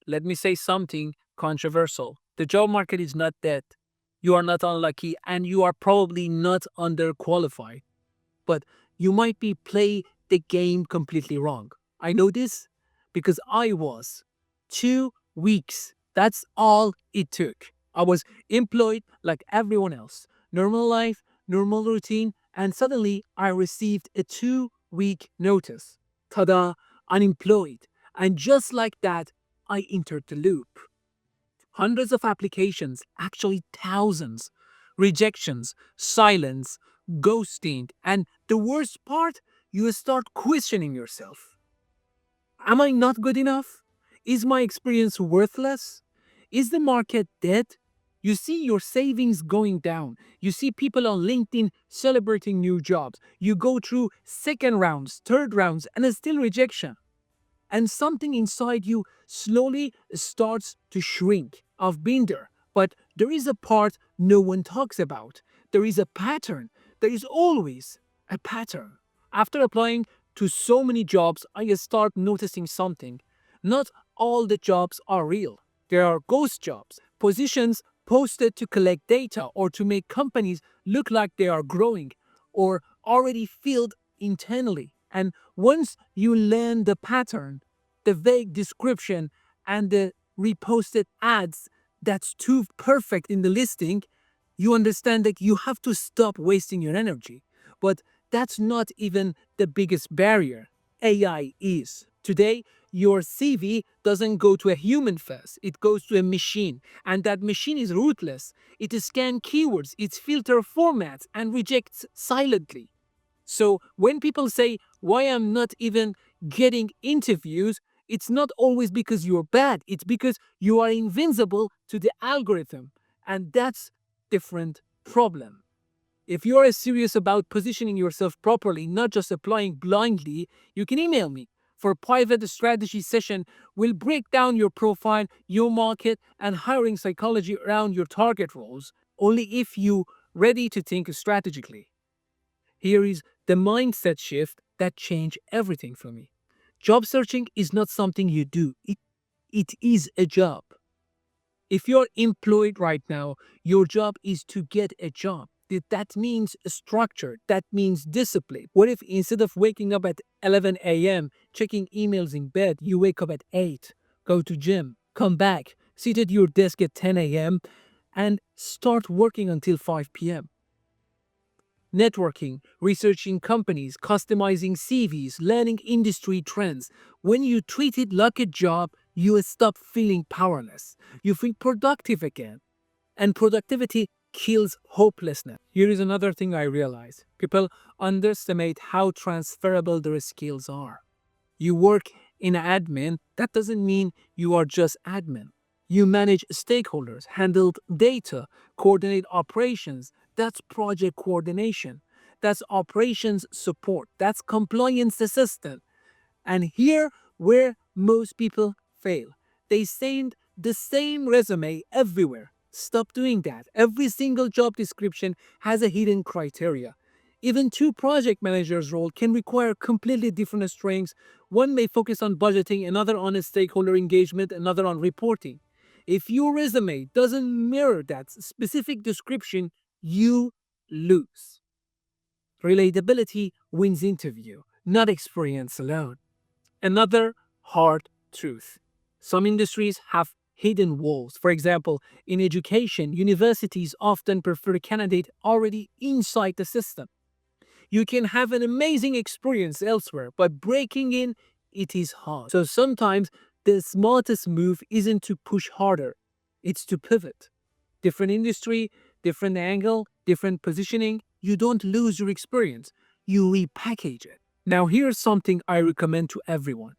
let me say something controversial. The job market is not dead. You are not unlucky and you are probably not underqualified. But you might be play the game completely wrong. I know this because I was. 2 weeks. That's all it took. I was employed like everyone else. Normal life, normal routine, and suddenly I received a 2 week notice. Tada, unemployed. And just like that, I entered the loop. Hundreds of applications, actually thousands. Rejections, silence, ghosting, and the worst part, you start questioning yourself. Am I not good enough? Is my experience worthless? Is the market dead? You see your savings going down. You see people on LinkedIn celebrating new jobs. You go through second rounds, third rounds, and still rejection, and something inside you slowly starts to shrink. I've been there, but there is a part no one talks about. There is a pattern. There is always a pattern. After applying to so many jobs, I start noticing something. Not all the jobs are real. There are ghost jobs, positions posted to collect data or to make companies look like they are growing or already filled internally. And once you learn the pattern, the vague description, and the reposted ads that's too perfect in the listing, you understand that you have to stop wasting your energy. But that's not even the biggest barrier. AI is. Today, your CV doesn't go to a human first, it goes to a machine. And that machine is ruthless. It scans keywords, it filters formats, and rejects silently. So when people say, why I'm not even getting interviews, it's not always because you're bad. It's because you are invincible to the algorithm. And that's different problem. If you are serious about positioning yourself properly, not just applying blindly, you can email me. For private strategy session, we'll break down your profile, your market, and hiring psychology around your target roles, only if you ready to think strategically. Here is the mindset shift that changed everything for me. Job searching is not something you do, it is a job. If you're employed right now, your job is to get a job. That means structure, that means discipline. What if instead of waking up at 11 a.m., checking emails in bed, you wake up at 8, go to gym, come back, sit at your desk at 10 a.m., and start working until 5 p.m.? Networking, researching companies, customizing CVs, learning industry trends. When you treat it like a job, you stop feeling powerless. You feel productive again. And productivity kills hopelessness. Here is another thing I realize. People underestimate how transferable their skills are. You work in admin, that doesn't mean you are just admin. You manage stakeholders, handle data, coordinate operations. That's project coordination. That's operations support. That's compliance assistant. And here where most people fail. They send the same resume everywhere. Stop doing that. Every single job description has a hidden criteria. Even two project managers' role can require completely different strengths. One may focus on budgeting, another on stakeholder engagement, another on reporting. If your resume doesn't mirror that specific description, you lose. Relatability wins interview, not experience alone. Another hard truth. Some industries have hidden walls. For example, in education, universities often prefer a candidate already inside the system. You can have an amazing experience elsewhere, but breaking in, it is hard. So sometimes the smartest move isn't to push harder, it's to pivot. Different industry, different angle, different positioning. You don't lose your experience, you repackage it. Now, here's something I recommend to everyone.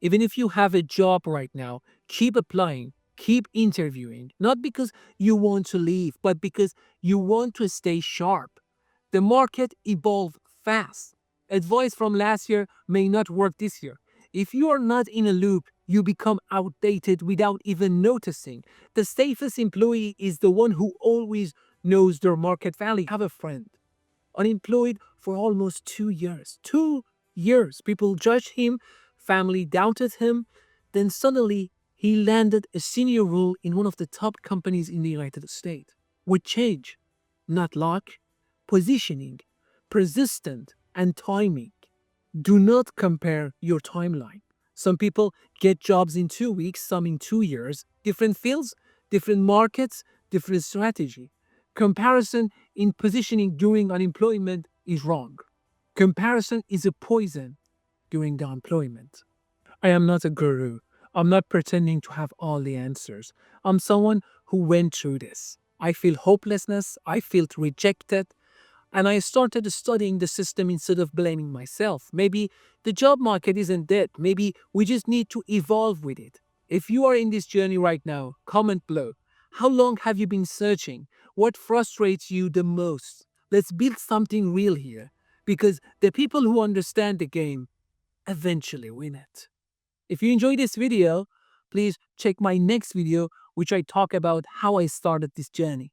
Even if you have a job right now, keep applying, keep interviewing, not because you want to leave, but because you want to stay sharp. The market evolves fast. Advice from last year may not work this year. If you are not in a loop, you become outdated without even noticing. The safest employee is the one who always knows their market value. Have a friend, unemployed for almost 2 years. 2 years. People judged him, family doubted him. Then suddenly he landed a senior role in one of the top companies in the United States. With change, not luck, positioning, persistent, and timing. Do not compare your timeline. Some people get jobs in 2 weeks, some in 2 years. Different fields, different markets, different strategy. Comparison in positioning during unemployment is wrong. Comparison is a poison during the employment. I am not a guru. I'm not pretending to have all the answers. I'm someone who went through this. I feel hopelessness, I felt rejected, and I started studying the system instead of blaming myself. Maybe the job market isn't dead. Maybe we just need to evolve with it. If you are in this journey right now, comment below. How long have you been searching? What frustrates you the most? Let's build something real here because the people who understand the game eventually win it. If you enjoyed this video, please check my next video, which I talk about how I started this journey.